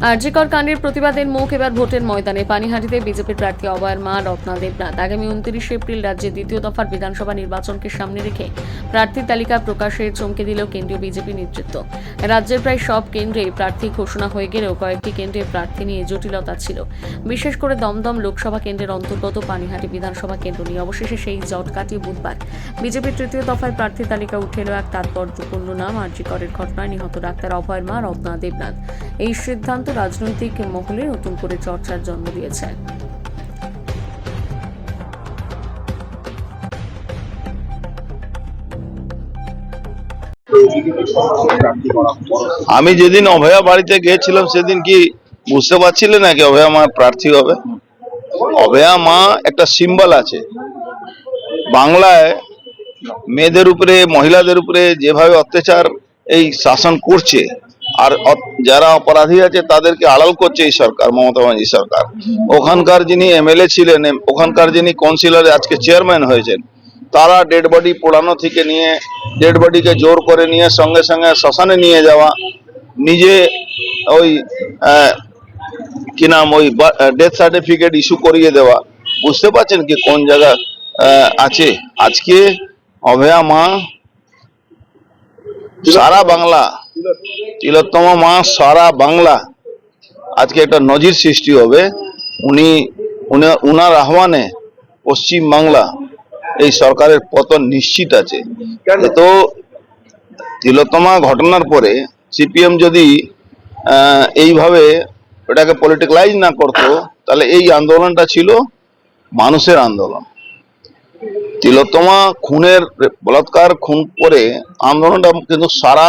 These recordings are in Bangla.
আরজিকর কাণ্ডের প্রতিবাদের মুখ এবার ভোটের ময়দানে। পানিহাটিতে বিজেপির প্রার্থী অভয়ের মা রত্না দেবনাথ আগামী 29 এপ্রিল রাজ্যে দ্বিতীয় দফার বিধানসভা নির্বাচনকে সামনে রেখে প্রার্থীর তালিকা প্রকাশে চমকে দিল কেন্দ্রীয় বিজেপি নেতৃত্ব। রাজ্যের প্রায় সব কেন্দ্রে প্রার্থী ঘোষণা হয়ে গেলেও কয়েকটি কেন্দ্রে প্রার্থী নিয়ে জটিলতা ছিল, বিশেষ করে দমদম লোকসভা কেন্দ্রের অন্তর্গত পানিহাটি বিধানসভা কেন্দ্র নিয়ে। অবশেষে সেই জট কাটিয়ে বুধবার বিজেপির তৃতীয় দফায় প্রার্থী তালিকা উঠে এলো এক তাৎপর্যপূর্ণ নাম, আরজিকরের ঘটনায় নিহত ডাক্তার অভয়ের মা রত্না দেবনাথ। এই সিদ্ধান্ত রাজনৈতিক মহলে নতুন করে চর্চার জন্ম দিয়েছে। আমি যেদিন অভয়া বাড়িতে গিয়েছিলাম সেদিন কি বুঝতে পারছিলেন নাকি অভয়া মা প্রার্থী হবে? অভয়া মা একটা সিম্বল আছে বাংলায়। মেয়েদের উপরে, মহিলাদের উপরে যেভাবে অত্যাচার এই শাসন করছে, আর যারা অপরাধী আছে তাদেরকে আড়াল করছে এই সরকার, মমতা ব্যানার্জি সরকার। ওখানকার যিনি এমএলএ ছিলেন, ওখানকার যিনি কাউন্সিলর আজকে চেয়ারম্যান হয়েছেন, তারা ডেড বডি পোড়ানো থেকে নিয়ে ডেড বডিকে জোর করে নিয়ে সঙ্গে সঙ্গে শ্মশানে নিয়ে যাওয়া, নিজে ওই কি নাম ওই ডেথ সার্টিফিকেট ইস্যু করিয়ে দেওয়া। বুঝতে পারছেন কি কোন জায়গা আছে আজকে অভয়া মা? সারা বাংলা, তিলোত্তমা মা সারা বাংলা আজকে একটা নজির সৃষ্টি হবে। উনার আহ্বানে পশ্চিম বাংলা এই সরকারের পতন নিশ্চিত আছে। তো তিলোত্তমা ঘটনার পরে সিপিএম যদি এইভাবে এটাকে পলিটিক্যালাইজ না করতো, তাহলে এই আন্দোলনটা ছিল মানুষের আন্দোলন। তিলোত্তমা খুনের, বলাৎকার খুন করে আন্দোলনটা কিন্তু সারা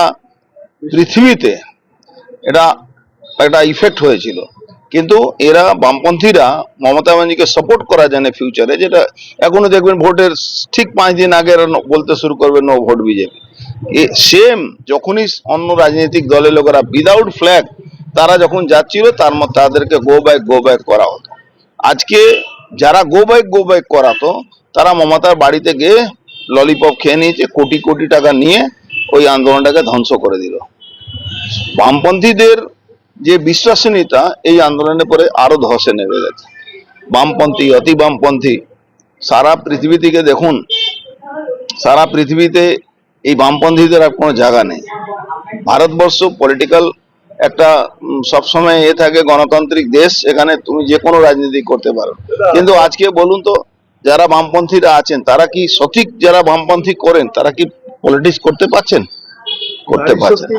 পৃথিবীতে এটা একটা ইফেক্ট হয়েছিল। কিন্তু এরা বামপন্থীরা মমতা ব্যানার্জিকে সাপোর্ট করা জানে ফিউচারে, যেটা এখনো দেখবেন ভোটের ঠিক 5 দিন আগে বলতে শুরু করবে নো ভোট বিজেপি। সেম যখনই অন্য রাজনৈতিক দলের লোকেরা উইদাউট ফ্ল্যাগ তারা যখন যাচ্ছিল, তাদেরকে গো ব্যাক করা হতো। আজকে যারা গো ব্যাক করাতো তারা মমতার বাড়িতে গিয়ে ললিপপ খেয়ে নিয়েছে, কোটি কোটি টাকা নিয়ে ওই আন্দোলনটাকে ধ্বংস করে দিল। বামপন্থীদের যে বিশ্বাসনীয়তা এই আন্দোলনের পরে আরো ধসে নেমে গেছে। বামপন্থী, অতি বামপন্থী সারা পৃথিবী থেকে দেখুন, সারা পৃথিবীতে এই বামপন্থীদের আর কোনো জায়গা নেই। ভারতবর্ষ পলিটিক্যাল একটা সবসময় থাকে, গণতান্ত্রিক দেশ, এখানে তুমি যে কোনো রাজনীতি করতে পারো। কিন্তু আজকে বলুন তো, যারা বামপন্থীরা আছেন তারা কি সঠিক, যারা বামপন্থী করেন তারা কি পলিটিক্স করতে পারছেন? করতে পারছেন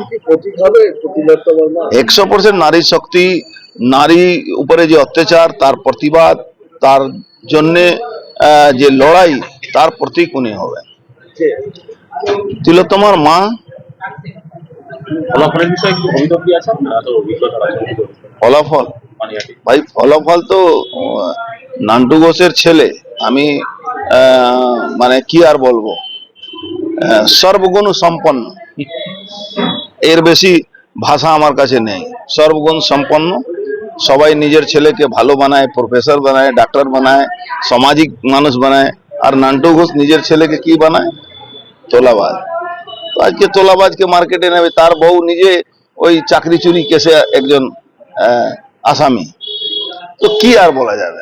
100%। নারী শক্তি, নারী উপরে যে অত্যাচার, তার প্রতিবাদ, তার জন্যে যে লড়াই, তার প্রতীক উনি হবে তিলোত্তমার মা। ফলাফল ভাই, ফলাফল তো নান্টু ঘোষের ছেলে, আমি মানে কি আর বলবো, সর্বগুণ সম্পন্ন, এর বেশি ভাষা আমার কাছে নেই। সর্বগুণ সম্পন্ন, সবাই নিজের ছেলেকে ভালো বানায়, প্রফেসর বানায়, ডাক্তার বানায়, সামাজিক মানুষ বানায়। আর নান্টু ঘোষ নিজের ছেলেকে কি বানায়? তোলাবাজ। আজকে তোলাবাজকে মার্কেটে নেবে, তার বউ নিজে ওই চাকরি চুরি কেসে একজন আসামি। তো কি আর বলা যাবে।